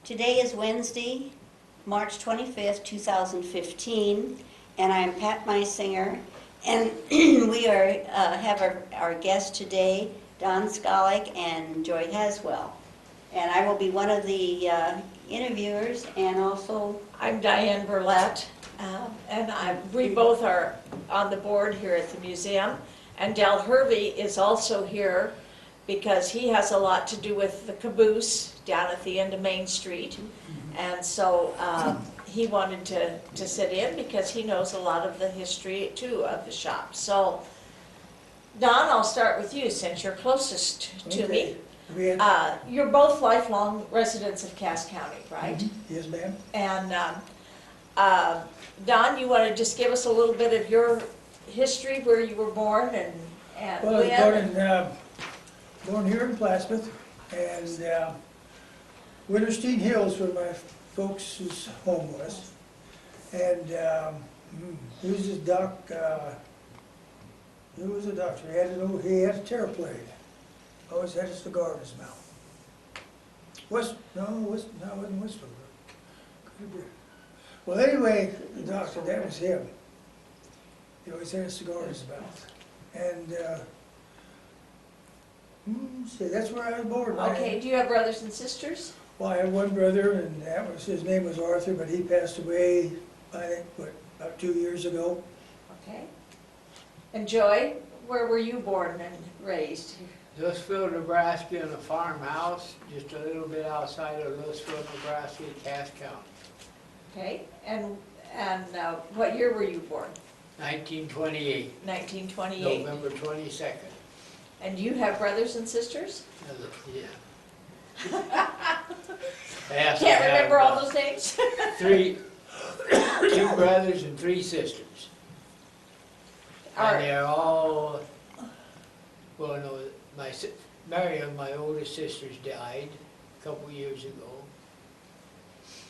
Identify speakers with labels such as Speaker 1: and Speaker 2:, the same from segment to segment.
Speaker 1: Today is Wednesday, March 25th, 2015, and I'm Pat Meisinger, and we have our guests today, Don Skalak and Joy Haswell. And I will be one of the interviewers, and also
Speaker 2: I'm Diane Burlett, and we both are on the board here at the museum. And Del Hervey is also here because he has a lot to do with the caboose down at the end of Main Street. And so he wanted to sit in because he knows a lot of the history too of the shop. So Don, I'll start with you since you're closest to me. You're both lifelong residents of Cass County, right?
Speaker 3: Yes, ma'am.
Speaker 2: And Don, you want to just give us a little bit of your history, where you were born and
Speaker 3: Well,
Speaker 2: when?
Speaker 3: I was born here in Plattsmouth, and Winterstein Hills where my folks' home was. And he was a doc, he was a doctor. He had a terrorplane. Always had a cigar in his mouth. No, it wasn't Westfield. Could have been. Well, anyway, the doctor, that was him. He always had a cigar in his mouth. And see, that's where I was born.
Speaker 2: Okay, do you have brothers and sisters?
Speaker 3: Well, I have one brother, and his name was Arthur, but he passed away, I think, about 2 years ago.
Speaker 2: Okay. And Joy, where were you born and raised?
Speaker 4: Louisville, Nebraska, in a farmhouse, just a little bit outside of Louisville, Nebraska, Cass County.
Speaker 2: Okay, and what year were you born?
Speaker 4: 1928,
Speaker 2: 1928.
Speaker 4: November 22nd.
Speaker 2: And you have brothers and sisters?
Speaker 4: Yeah. I
Speaker 2: Can't remember all those names?
Speaker 4: 2 brothers and 3 sisters. And they're all, well, no, Miriam, my oldest sister's died a couple years ago.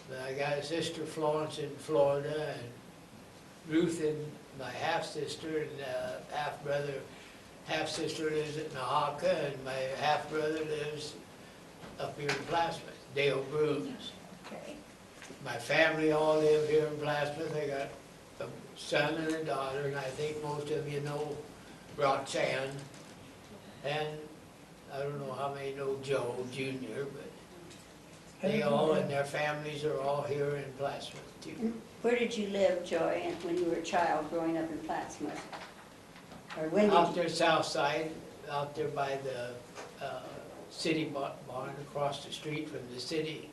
Speaker 4: But I got a sister, Florence, in Florida, and Ruth, and my half-sister, and half-brother, half-sister lives at Nahaka, and my half-brother lives up here in Plattsmouth, Dale Bruce.
Speaker 2: Okay.
Speaker 4: My family all live here in Plattsmouth. I got a son and a daughter, and I think most of you know Roxanne. And I don't know how many know Joe Jr., but they all and their families are all here in Plattsmouth too.
Speaker 1: where did you live, Joy, when you were a child growing up in Plattsmouth? Or when did
Speaker 4: Out there south side, out there by the city barn across the street from the city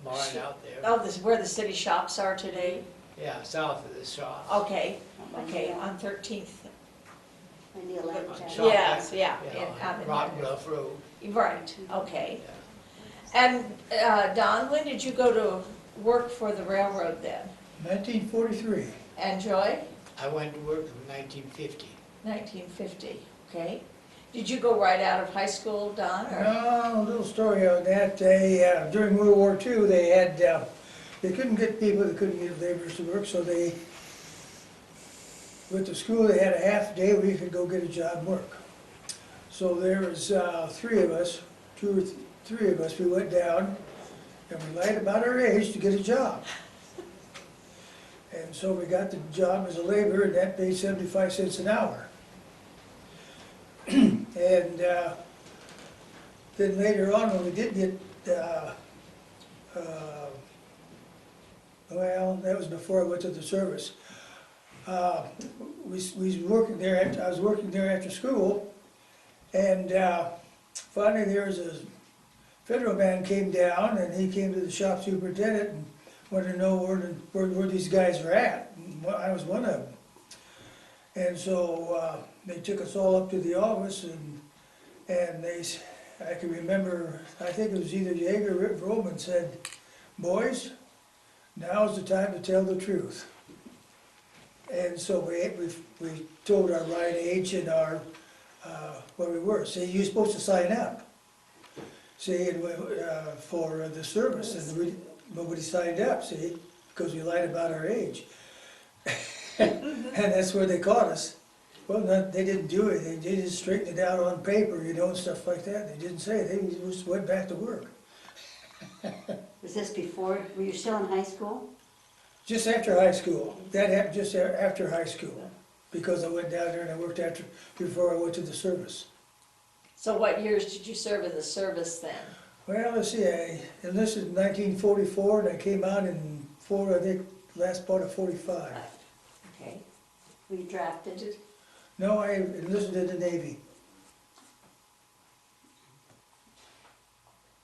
Speaker 4: barn out there.
Speaker 2: Oh, this is where the city shops are today?
Speaker 4: Yeah, south of the shop.
Speaker 2: Okay, okay, on 13th.
Speaker 1: when the 11th
Speaker 4: Shop.
Speaker 1: happened?
Speaker 2: Yes, yeah.
Speaker 4: On Rock Bluff Road.
Speaker 2: Right, okay.
Speaker 4: Yeah.
Speaker 2: And Don, when did you go to work for the railroad then?
Speaker 3: 1943.
Speaker 2: And Joy?
Speaker 4: I went to work in 1950.
Speaker 2: 1950, okay. Did you go right out of high school, Don? Or?
Speaker 3: No, a little story on that. During World War II, they couldn't get people, they couldn't get laborers to work, so with the school, they had a half day where you could go get a job and work. So there was 3 of us, 2 or 3 of us, we went down and we lied about our age to get a job. And so we got the job as a laborer, and that paid 75 cents an hour. And then later on, when we did get, well, that was before I went to the service. We was working there. I was working there after school, and finally there was a federal man came down, and he came to the shop superintendent and wanted to know where these guys were at. And I was one of them. And so they took us all up to the office, and I can remember, I think it was either Jaeger or Rip Roman said, "Boys, now's the time to tell the truth." And so we told our right age and our what we were. See, you're supposed to sign up, see, and for the service, and nobody signed up, see, because we lied about our age. And that's where they caught us. Well, they didn't do it. They just straightened it out on paper, and stuff like that. They didn't say it. They just went back to work.
Speaker 1: Was this before, were you still in high school?
Speaker 3: Just after high school. That happened just after high school, because I went down there and I worked before I went to the service.
Speaker 2: So what years did you serve in the service then?
Speaker 3: Well, let's see, I enlisted in 1944 and I came out in I think, last part of 45.
Speaker 1: Okay. Were you drafted?
Speaker 3: No, I enlisted in the Navy.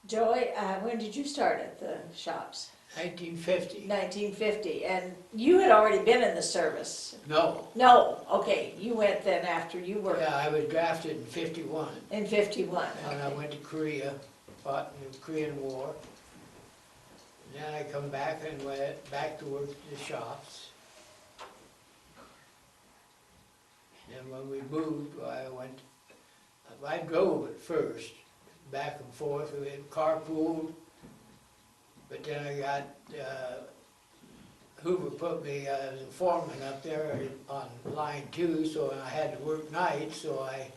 Speaker 2: Joey, when did you start at the shops?
Speaker 4: 1950.
Speaker 2: 1950, and you had already been in the service?
Speaker 4: No,
Speaker 2: No, okay, you went then after you were
Speaker 4: yeah, I was drafted in 51.
Speaker 2: in 51.
Speaker 4: And I went to Korea, fought in the Korean War. And then I come back and went back to work at the shops. And when we moved, I drove at first, back and forth, we had carpooled. But then I got, Hoover put me as a foreman up there on line 2, so I had to work nights, so I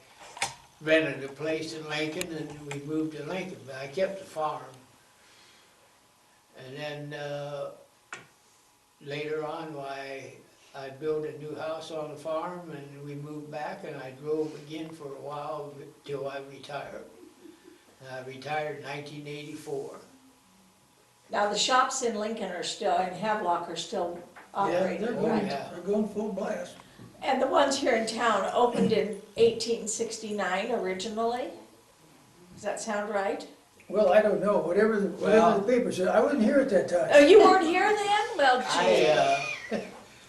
Speaker 4: rented a place in Lincoln and we moved to Lincoln, but I kept the farm. And then later on, I built a new house on the farm and we moved back and I drove again for a while till I retired. And I retired in 1984.
Speaker 2: Now, the shops in Lincoln are still, and Havelock are still
Speaker 3: Yeah, they're
Speaker 2: operating,
Speaker 3: going,
Speaker 2: right?
Speaker 4: yeah.
Speaker 3: they're going full blast.
Speaker 2: And the ones here in town opened in 1869 originally? Does that sound right?
Speaker 3: Well, I don't know, whatever the paper said, I wasn't here at that
Speaker 2: Oh,
Speaker 3: time.
Speaker 2: you weren't here then? Well, gee.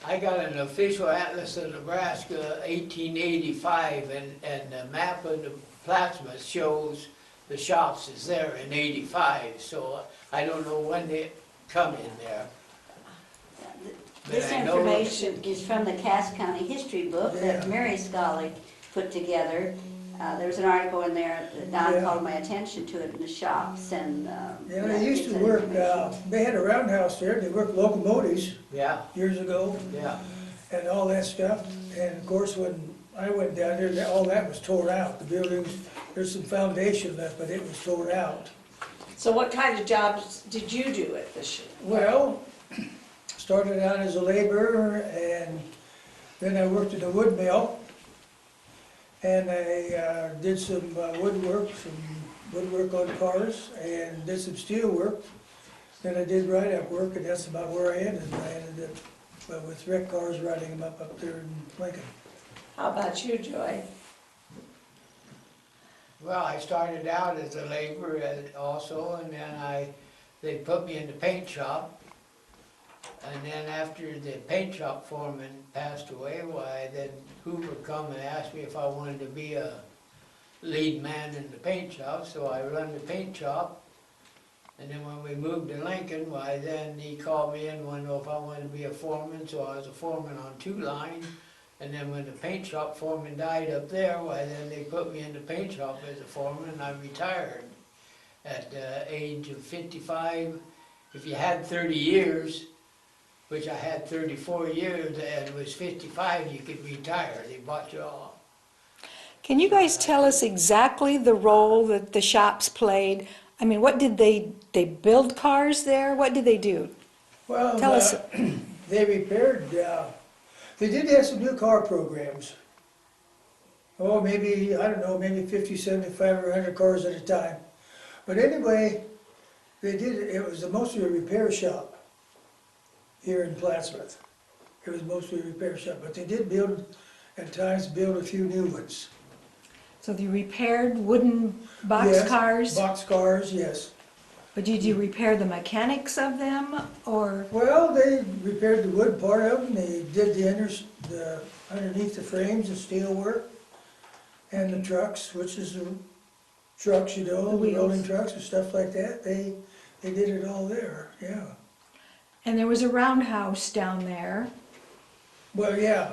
Speaker 4: I got an official atlas of Nebraska, 1885, and the map of the Plattsmouth shows the shops is there in 85, so I don't know when they come in there.
Speaker 1: This
Speaker 4: But I know-
Speaker 1: information is from the Cass County History book that
Speaker 3: Yeah.
Speaker 1: Mary Skalak put together. There was an article in there that Don
Speaker 3: Yeah.
Speaker 1: called my attention to it in the shops and.
Speaker 3: Yeah, they used
Speaker 1: it's
Speaker 3: to
Speaker 1: an
Speaker 3: work,
Speaker 1: information.
Speaker 3: they had a roundhouse there, they worked locomotives
Speaker 4: Yeah,
Speaker 3: years ago
Speaker 4: yeah.
Speaker 3: and all that stuff. And of course, when I went down there, all that was torn out, the buildings, there's some foundation left, but it was torn out.
Speaker 2: So what kind of jobs did you do at the shop?
Speaker 3: Well, started out as a laborer and then I worked at a wood mill. And I did some woodwork on cars and did some steel work. Then I did write-up work and that's about where I ended. I ended up with wreck cars, riding them up there in Lincoln.
Speaker 2: How about you, Joy?
Speaker 4: Well, I started out as a laborer also, and then they put me in the paint shop. And then after the paint shop foreman passed away, then Hoover come and asked me if I wanted to be a lead man in the paint shop, so I run the paint shop. And then when we moved to Lincoln, then he called me in, wanted to know if I wanted to be a foreman, so I was a foreman on 2 lines. And then when the paint shop foreman died up there, then they put me in the paint shop as a foreman, and I retired at the age of 55. If you had 30 years, which I had 34 years and was 55, you could retire. They bought you off.
Speaker 5: Can you guys tell us exactly the role that the shops played? I mean, what did they build cars there? What did they do?
Speaker 3: Well,
Speaker 5: Tell us.
Speaker 3: they repaired, they did have some new car programs. Oh, maybe, I don't know, maybe 50, 75, or 100 cars at a time. But anyway, it was mostly a repair shop here in Plattsmouth. It was mostly a repair shop, but they did at times build a few new ones.
Speaker 5: So they repaired wooden
Speaker 3: Yes,
Speaker 5: boxcars?
Speaker 3: Boxcars, yes.
Speaker 5: But did you repair the mechanics of them, or?
Speaker 3: Well, they repaired the wood part of them, they did the underneath the frames, the steel work, and the trucks, which is the trucks,
Speaker 5: The
Speaker 3: the
Speaker 5: wheels.
Speaker 3: rolling trucks and stuff like that, they did it all there, yeah.
Speaker 5: And there was a roundhouse down there.
Speaker 3: Well, yeah,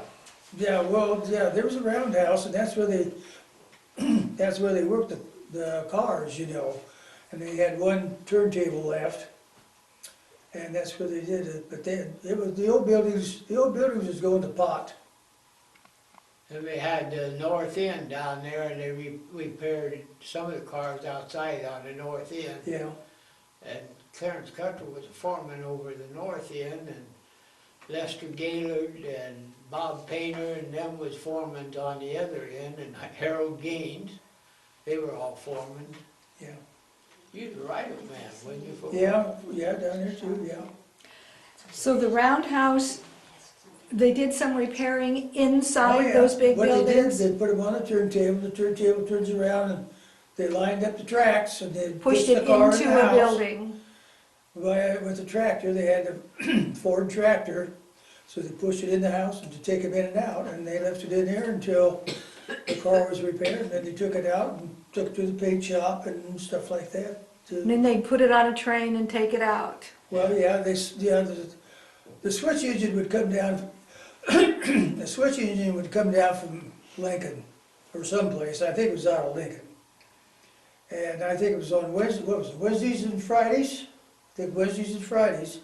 Speaker 3: there was a roundhouse, and that's where they worked the cars, and they had one turntable left, and that's where they did it, but it was, the old buildings was going to pot.
Speaker 4: And they had the north end down there, and they repaired some of the cars outside on the north end.
Speaker 3: Yeah,
Speaker 4: And Clarence Cutter was a foreman over the north end, and Lester Gaylord and Bob Painter and them was foremen on the other end, and Harold Gaines, they were all foremen.
Speaker 3: Yeah,
Speaker 4: You was a right-of man, wasn't you? for-
Speaker 3: yeah, down there too, yeah.
Speaker 5: So the roundhouse, they did some repairing
Speaker 3: Oh,
Speaker 5: inside
Speaker 3: yeah.
Speaker 5: those big
Speaker 3: What
Speaker 5: buildings?
Speaker 3: they did, they put them on a turntable, the turntable turns around, and they lined up the tracks, and they
Speaker 5: Pushed
Speaker 3: pushed
Speaker 5: it
Speaker 3: the car in
Speaker 5: into
Speaker 3: the
Speaker 5: a
Speaker 3: house.
Speaker 5: building?
Speaker 3: With the tractor, they had a Ford tractor, so they pushed it in the house and to take them in and out, and they left it in there until the car was repaired, and then they took it out and took it to the paint shop and stuff like that.
Speaker 5: And then they'd put it on a train and take it out?
Speaker 3: Well, yeah, the switch engine would come down, the switch engine would come down from Lincoln, or someplace, I think it was out of Lincoln. And I think it was on Wednesdays and Fridays? I think Wednesdays and Fridays.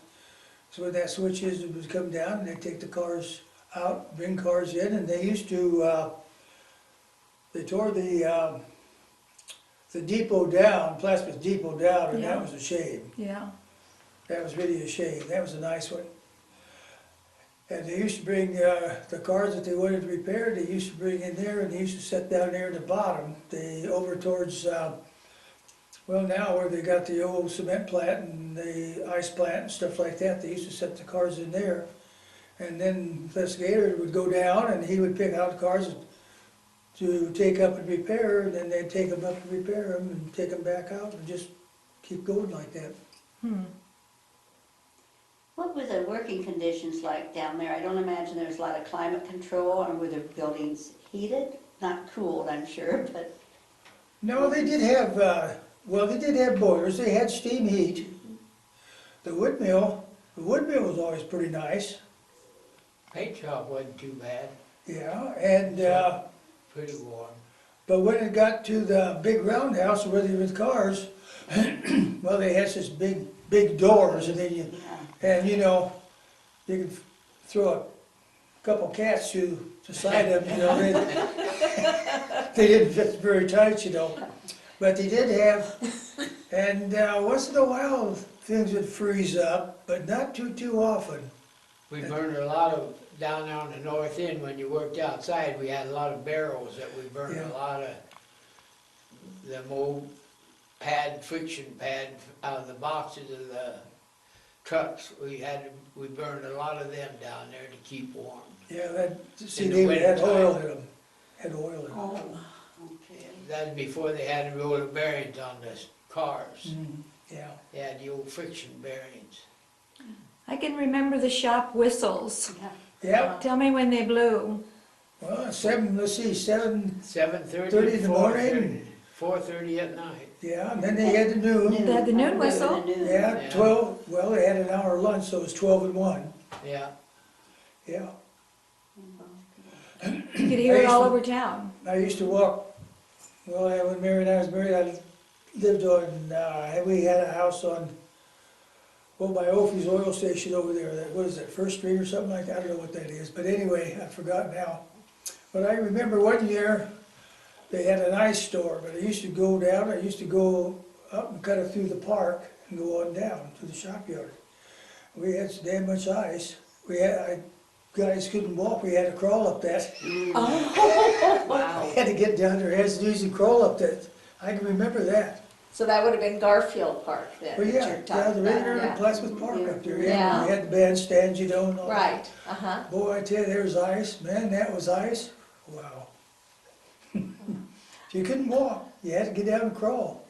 Speaker 3: So when that switch engine would come down, and they'd take the cars out, bring cars in, and they used to, they tore the depot down, Plattsmouth Depot down, and
Speaker 5: Yeah.
Speaker 3: that was a shame.
Speaker 5: Yeah.
Speaker 3: That was really a shame, that was a nice one. And they used to bring, the cars that they wanted to repair, they used to bring in there, and they used to set down there at the bottom, over towards, well, now where they got the old cement plant and the ice plant and stuff like that, they used to set the cars in there. And then Les Gaylord would go down, and he would pick out the cars to take up and repair, and then they'd take them up and repair them, and take them back out, and just keep going like that.
Speaker 1: What were the working conditions like down there? I don't imagine there's a lot of climate control, or were the buildings heated? Not cooled, I'm sure, but,
Speaker 3: No, they did have, they did have boilers, they had steam heat. The wood mill was always pretty nice,
Speaker 4: Paint shop wasn't too bad,
Speaker 3: yeah, and,
Speaker 4: pretty warm.
Speaker 3: but when it got to the big roundhouse where they were cars, well, they had such big doors, and then
Speaker 1: yeah.
Speaker 3: you could throw a couple cats through the side of them, they didn't fit very tight, But they did have, and once in a while, things would freeze up, but not too often.
Speaker 4: We burned a lot of, down there on the north end, when you worked outside, we had a lot of barrels that we burned
Speaker 3: Yeah.
Speaker 4: a lot of them old friction pad out of the boxes of the trucks. We burned a lot of them down there to keep warm.
Speaker 3: Yeah,
Speaker 4: In the
Speaker 3: they had
Speaker 4: wintertime.
Speaker 3: oil in them, had oil in them.
Speaker 1: Oh, okay.
Speaker 4: That was before they had the roller bearings on the cars.
Speaker 3: Yeah,
Speaker 4: They had the old friction bearings.
Speaker 5: I can remember the shop whistles.
Speaker 1: Yeah.
Speaker 3: yeah,
Speaker 5: Tell me when they blew.
Speaker 3: well, 7,
Speaker 4: 7:30
Speaker 3: 30 in the morning.
Speaker 4: 4:30 at night.
Speaker 3: yeah, and then they had the noon.
Speaker 5: They had the noon whistle?
Speaker 1: The noon.
Speaker 3: Yeah,
Speaker 4: Yeah.
Speaker 3: 12, well, they had an hour lunch, so it was 12 and 1,
Speaker 4: Yeah.
Speaker 3: yeah.
Speaker 5: You could hear it all over town.
Speaker 3: I used to walk, well, when Mary and I was married, I lived on, we had a house on, well, by Opie's oil station over there, what is that, First Street or something like that, I don't know what that is, but anyway, I forgot now. But I remember one year, they had an ice store, but I used to go up and cut it through the park and go on down to the shop yard. We had so damn much ice, guys couldn't walk, we had to crawl up that.
Speaker 2: Wow.
Speaker 3: Had to get down their heads and knees and crawl up that. I can remember that.
Speaker 2: So that would have been Garfield Park then,
Speaker 3: Well,
Speaker 2: that
Speaker 3: yeah,
Speaker 2: you're
Speaker 3: yeah,
Speaker 2: talking
Speaker 3: the
Speaker 2: about,
Speaker 3: regular
Speaker 2: yeah.
Speaker 3: Plattsmouth Park up there, yeah.
Speaker 2: Yeah.
Speaker 3: We had the bandstands, and all that.
Speaker 2: Right, uh-huh.
Speaker 3: Boy, I tell you, there's ice, man, that was ice, wow. If you couldn't walk, you had to get down and crawl.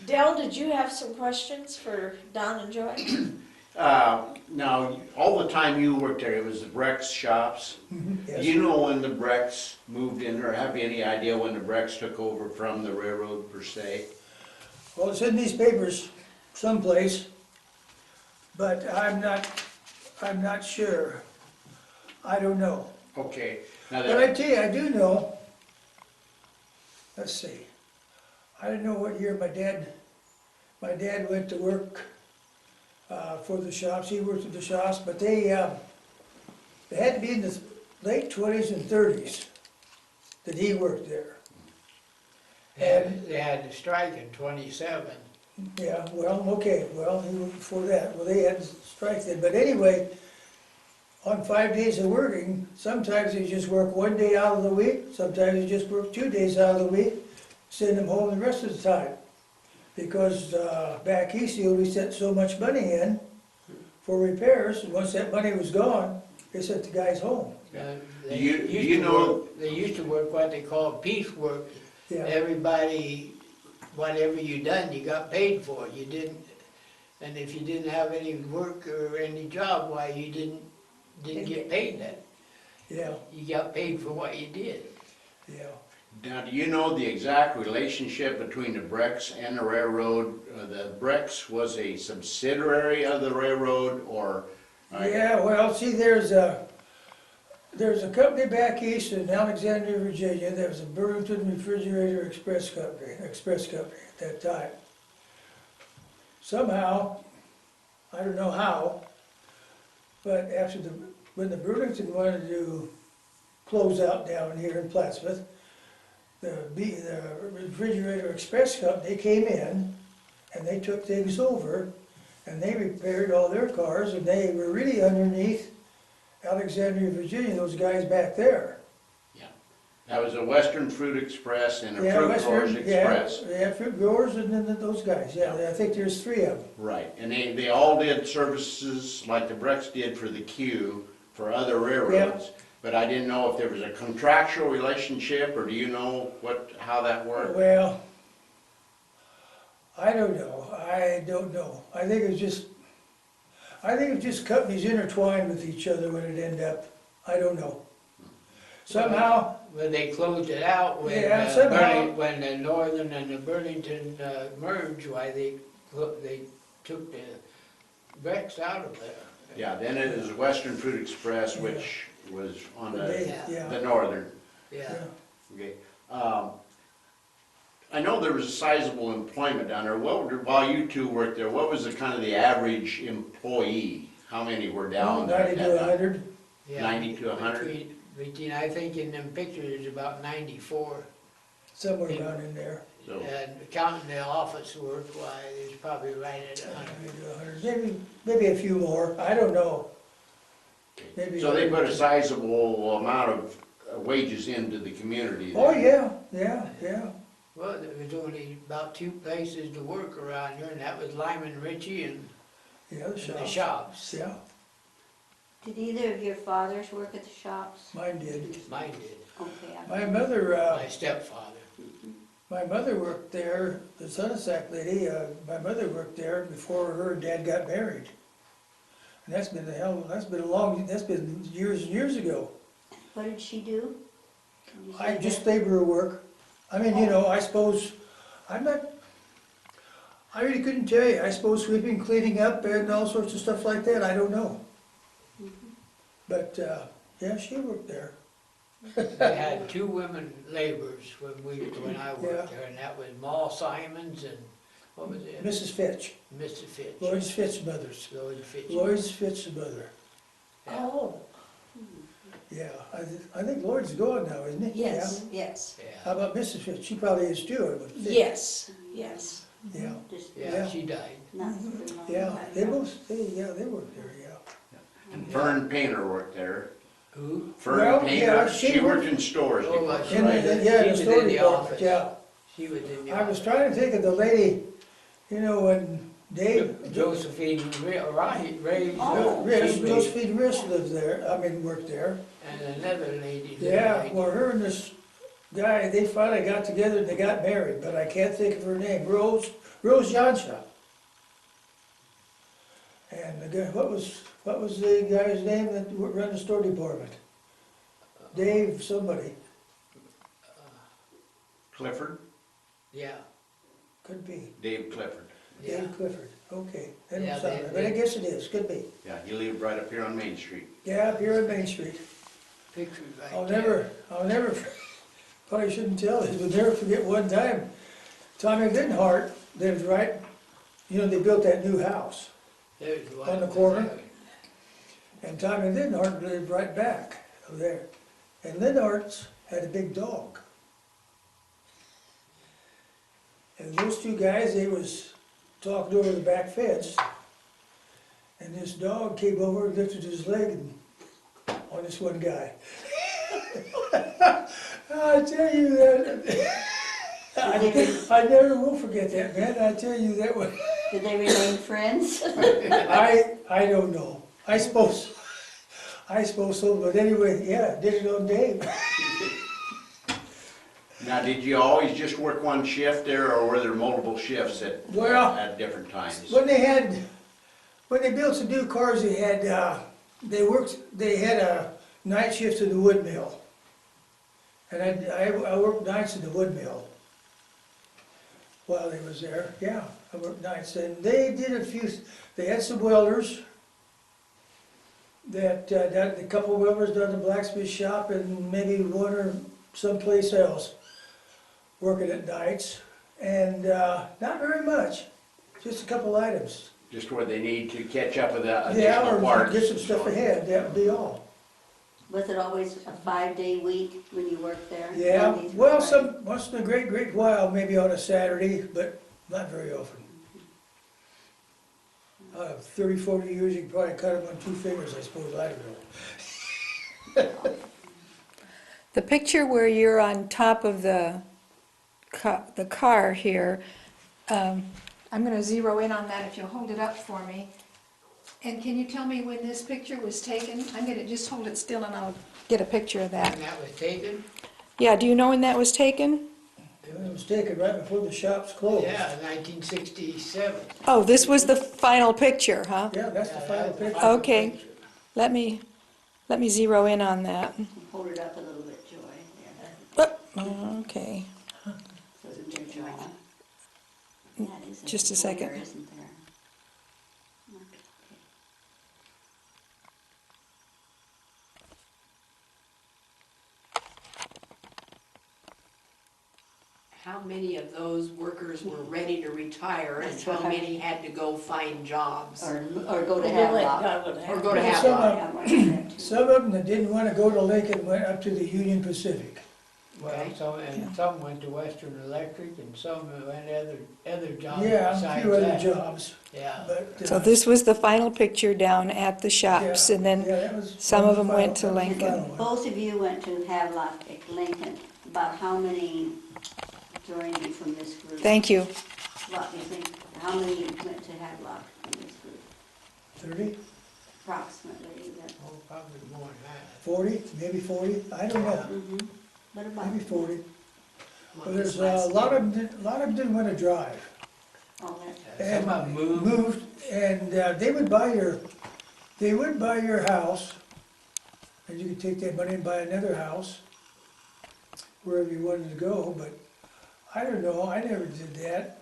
Speaker 2: Dell, did you have some questions for Don and Joy?
Speaker 6: Now, all the time you worked there, it was the Breck's shops.
Speaker 3: Yes.
Speaker 6: Do you know when the Brecks moved in, or have you any idea when the Brecks took over from the railroad per se?
Speaker 3: Well, it's in these papers someplace, but I'm not sure. I don't know.
Speaker 6: Okay, now
Speaker 3: But I
Speaker 6: that,
Speaker 3: tell you, I do know, let's see, I don't know what year my dad went to work for the shops, he worked at the shops, but they had to be in the late 20s and 30s that he worked there.
Speaker 4: They had the strike in 27.
Speaker 3: Yeah, well, okay, well, he went before that, well, they had strike then, but anyway, on 5 days of working, sometimes you just work 1 day out of the week, sometimes you just work 2 days out of the week, send them home the rest of the time. Because, back east, you only sent so much money in for repairs, and once that money was gone, they sent the guys home.
Speaker 6: Do you know-
Speaker 4: They used to work what they call piecework.
Speaker 3: Yeah,
Speaker 4: Everybody, whatever you done, you got paid for it. You didn't, and if you didn't have any work or any job, why, you didn't get paid that.
Speaker 3: yeah,
Speaker 4: You got paid for what you did.
Speaker 3: yeah.
Speaker 6: Now, do you know the exact relationship between the Brex and the railroad? The Brex was a subsidiary of the railroad, or?
Speaker 3: Yeah, well, see, there's a company back east in Alexandria, Virginia, there was a Burlington Refrigerator Express Company at that time. Somehow, I don't know how, but when the Burlington wanted to close out down here in Plattsmouth, the Refrigerator Express Company came in, and they took things over, and they repaired all their cars, and they were really underneath Alexandria, Virginia, those guys back there.
Speaker 6: Yeah, that was a Western Fruit Express and a
Speaker 3: Yeah,
Speaker 6: Fruit
Speaker 3: Western-
Speaker 6: Growers Express.
Speaker 3: Yeah, Fruit Growers and then those guys, yeah, I think there's 3 of them.
Speaker 6: Right, and they all did services like the Brex did for the Q for other railroads. But I didn't know if there was a contractual relationship, or do you know how that worked?
Speaker 3: Well, I don't know, I think it's just companies intertwined with each other when it end up, I don't know. Somehow,
Speaker 4: Well, they closed it out when,
Speaker 3: Yeah, somehow.
Speaker 4: When the Northern and the Burlington merged, why they took the Rex out of there.
Speaker 6: Yeah, then it was Western Fruit Express, which was on the
Speaker 3: yeah,
Speaker 6: Northern.
Speaker 4: Yeah.
Speaker 6: Okay. I know there was a sizable employment down there. While you two worked there, what was the kind of the average employee? How many were down there?
Speaker 3: 90 to 100,
Speaker 4: Yeah.
Speaker 6: 90 to 100?
Speaker 4: Between, I think in them pictures, about 94.
Speaker 3: somewhere down in there.
Speaker 6: So,
Speaker 4: And counting the office work, why, there's probably right at 100.
Speaker 3: 90 to 100, maybe a few more, I don't know. Maybe.
Speaker 6: so they put a sizable amount of wages into the community.
Speaker 3: Oh,
Speaker 6: then.
Speaker 3: yeah.
Speaker 4: Well, there was only about 2 places to work around here, and that was Lyman Ritchie and
Speaker 3: Yeah, the
Speaker 4: the
Speaker 3: shops.
Speaker 4: shops.
Speaker 3: Yeah,
Speaker 1: Did either of your fathers work at the shops?
Speaker 3: mine did.
Speaker 4: Mine did,
Speaker 1: Okay,
Speaker 3: My mother,
Speaker 4: my stepfather.
Speaker 3: my mother worked there, the Sunsack lady, my mother worked there before her and dad got married. And that's been that's been years and years ago.
Speaker 1: what did she do? Did you
Speaker 3: I
Speaker 1: say
Speaker 3: just
Speaker 1: that?
Speaker 3: laborer work. I mean, I suppose, I really couldn't tell you. I suppose sweeping, cleaning up and all sorts of stuff like that, I don't know. But, yeah, she worked there.
Speaker 4: They had 2 women laborers when I
Speaker 3: Yeah.
Speaker 4: worked there, and that was Ma Simons and, what was it?
Speaker 3: Mrs. Fitch,
Speaker 4: Mr. Fitch.
Speaker 3: Lloyd's Fitch brothers.
Speaker 4: Lloyd Fitch.
Speaker 3: Lloyd's Fitch mother.
Speaker 2: Oh,
Speaker 3: Yeah, I think Lloyd's gone now, isn't he?
Speaker 2: yes,
Speaker 3: Yeah.
Speaker 2: yes,
Speaker 3: How
Speaker 4: Yeah,
Speaker 3: about Mrs. Fitch? She probably is too, I would think.
Speaker 2: yes, yes.
Speaker 3: Yeah,
Speaker 1: Just
Speaker 4: yeah, she died.
Speaker 1: not for long.
Speaker 3: yeah, they worked there, yeah.
Speaker 6: And Fern Painter worked there.
Speaker 4: Who?
Speaker 6: Fern
Speaker 3: Well,
Speaker 6: Painter,
Speaker 3: yeah,
Speaker 6: she
Speaker 3: she
Speaker 6: worked
Speaker 3: worked-
Speaker 6: in stores
Speaker 4: Oh,
Speaker 6: before.
Speaker 4: that's
Speaker 3: In
Speaker 4: right.
Speaker 3: the,
Speaker 4: She
Speaker 3: yeah, the
Speaker 4: was
Speaker 3: store
Speaker 4: in the
Speaker 3: department,
Speaker 4: office.
Speaker 3: yeah.
Speaker 4: She was in the
Speaker 3: I was
Speaker 4: office.
Speaker 3: trying to think of the lady, when Dave,
Speaker 4: Josephine Ray,
Speaker 1: Oh,
Speaker 3: Josephine Riss lived there, worked there.
Speaker 4: and another lady.
Speaker 3: Yeah, well, her and this guy, they finally got together and they got married, but I can't think of her name, Rose Johnshaw. And the guy, what was the guy's name that ran the store department? Dave somebody,
Speaker 6: Clifford,
Speaker 4: Yeah,
Speaker 3: could be,
Speaker 6: Dave Clifford.
Speaker 4: yeah.
Speaker 3: Dave Clifford, okay, that
Speaker 4: Yeah,
Speaker 3: don't sound
Speaker 4: they-
Speaker 3: right, but I guess it is, could be.
Speaker 6: Yeah, he lived right up here on Main Street.
Speaker 3: Yeah, up here on Main Street.
Speaker 4: Pictures right there.
Speaker 3: I'll never, probably shouldn't tell this, but never forget one time, Tommy Linhart lived right, they built that new house,
Speaker 4: There's one.
Speaker 3: on the corner. and Tommy Linhart lived right back of there. And Linhart's had a big dog. And those 2 guys, talking over the back fence, and this dog came over and lifted his leg on this one guy. I tell you that, I never will forget that, man, I tell you that was,
Speaker 1: Did they remain friends?
Speaker 3: I don't know, I suppose so, but anyway, yeah, did it on Dave.
Speaker 6: Now, did you always just work one shift there, or were there multiple shifts
Speaker 3: Well,
Speaker 6: at different times?
Speaker 3: when they built some new cars, they had a night shift in the wood mill. And I worked nights in the wood mill while they was there, yeah, I worked nights, and they did they had some welders that, a couple of welders done the blacksmith shop, and maybe one or someplace else working at nights, and, not very much, just a couple items.
Speaker 6: Just where they need to catch up with the
Speaker 3: Yeah,
Speaker 6: additional
Speaker 3: or
Speaker 6: parts?
Speaker 3: get some stuff ahead, that would be all.
Speaker 1: Was it always a 5-day week when you worked there?
Speaker 3: Yeah,
Speaker 1: Monday through
Speaker 3: well,
Speaker 1: Friday?
Speaker 3: once in a great while, maybe on a Saturday, but not very often. 30, 40 years, you can probably cut them on 2 fingers, I suppose, I don't know.
Speaker 5: The picture where you're on top of the car here, I'm gonna zero in on that if you'll hold it up for me. And can you tell me when this picture was taken? I'm gonna just hold it still and I'll get a picture of that.
Speaker 4: And that was taken?
Speaker 5: Yeah, do you know when that was taken?
Speaker 3: It was taken right before the shops closed.
Speaker 4: Yeah, 1967.
Speaker 5: Oh, this was the final picture, huh?
Speaker 3: Yeah, that's the
Speaker 4: Yeah,
Speaker 3: final
Speaker 4: that's the
Speaker 3: picture.
Speaker 4: final
Speaker 5: Okay.
Speaker 4: picture.
Speaker 5: Let me zero in on that.
Speaker 1: Hold it up a little bit, Joy. There.
Speaker 5: Oh, okay.
Speaker 1: So isn't there, Joy? Yeah, it is.
Speaker 5: Just a
Speaker 1: There,
Speaker 5: second.
Speaker 1: isn't there? Okay.
Speaker 7: How many of those workers were ready to retire and
Speaker 1: That's
Speaker 7: how
Speaker 1: what I-
Speaker 7: many had to go find jobs?
Speaker 1: Or go to
Speaker 2: Really,
Speaker 1: Havelock.
Speaker 2: God would have-
Speaker 7: Or go to
Speaker 3: Well,
Speaker 7: Havelock?
Speaker 3: Some of them that didn't wanna go to Lincoln went up to the Union Pacific.
Speaker 4: Well,
Speaker 7: Okay.
Speaker 4: some went to Western Electric and some went other jobs
Speaker 3: Yeah, a
Speaker 4: besides
Speaker 3: few other
Speaker 4: that.
Speaker 3: jobs,
Speaker 4: Yeah.
Speaker 3: but.
Speaker 5: So this was the final picture down at the shops, and then some of them went to Lincoln.
Speaker 1: Both of you went to Havelock at Lincoln. About how many joined you from this group?
Speaker 5: Thank you.
Speaker 1: What do you think, how many went to Havelock from this group?
Speaker 3: 30,
Speaker 1: Approximately, that.
Speaker 4: Oh, probably more than that.
Speaker 3: 40, maybe 40, I don't know,
Speaker 1: Mhm. What about?
Speaker 3: maybe 40.
Speaker 7: Well,
Speaker 3: But
Speaker 7: this
Speaker 3: there's
Speaker 7: last
Speaker 3: a lot
Speaker 7: year.
Speaker 3: of them, a lot of them didn't wanna drive.
Speaker 1: Oh, that's,
Speaker 3: And
Speaker 4: Some of them moved.
Speaker 3: Moved, and they would buy your house, and you could take that money and buy another house, wherever you wanted to go, but I don't know, I never did that.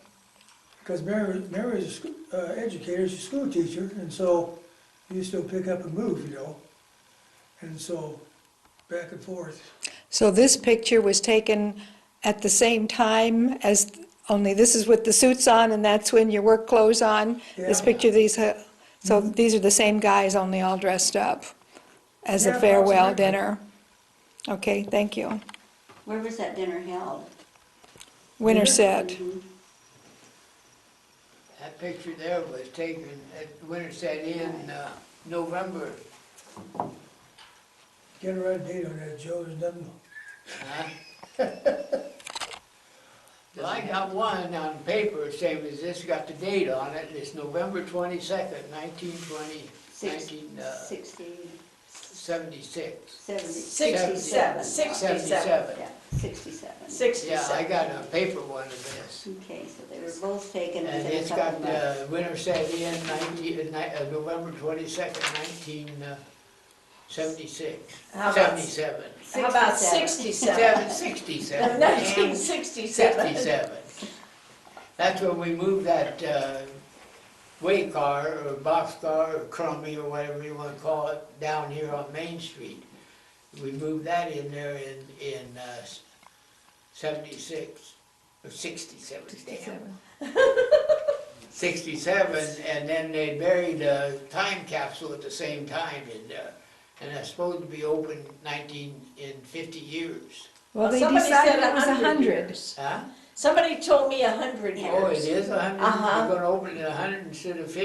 Speaker 3: Because Mary was a educator, she's a school teacher, and so you used to pick up and move, you know, and so back and forth.
Speaker 5: So this picture was taken at the same time as, only this is with the suits on and that's when your work clothes on. This
Speaker 3: Yeah.
Speaker 5: picture, so these are the same guys, only all dressed up as a
Speaker 3: Yeah,
Speaker 5: farewell
Speaker 3: approximately.
Speaker 5: dinner. Okay, thank you.
Speaker 1: where was that dinner held?
Speaker 5: Winterset.
Speaker 1: Mhm.
Speaker 4: That picture there was taken at Winterset in November.
Speaker 3: Get a right date on that, Joe, there's nothing,
Speaker 4: Huh? Well, I got one on paper, same as this, got the date on it, it's November 22nd, 1920,
Speaker 1: Six-
Speaker 4: 1976.
Speaker 2: 67. 67.
Speaker 1: Yeah, 67.
Speaker 2: 67.
Speaker 4: Yeah, I got a paper one of this.
Speaker 1: Okay, so they were both taken
Speaker 4: And
Speaker 1: within a
Speaker 4: it's
Speaker 1: couple
Speaker 4: got
Speaker 1: months.
Speaker 4: Winterset in November 22nd, 1976.
Speaker 2: How about-
Speaker 4: 77.
Speaker 2: How about
Speaker 1: 67.
Speaker 2: 67?
Speaker 4: 67.
Speaker 2: 1967.
Speaker 4: 67. That's when we moved that way car, or box car, or crummy, or whatever you wanna call it, down here on Main Street. We moved that in there in 76, or 67, damn. 67, and then they buried a time capsule at the same time in there. And it's supposed to be open in 50 years.
Speaker 5: Well, they
Speaker 2: Somebody
Speaker 5: decided
Speaker 2: said
Speaker 5: it was 100.
Speaker 2: years.
Speaker 4: Huh?
Speaker 2: Somebody told me 100 years.
Speaker 4: Oh, it is 100?
Speaker 2: Uh-huh.
Speaker 4: You're gonna open it 100 instead of 50?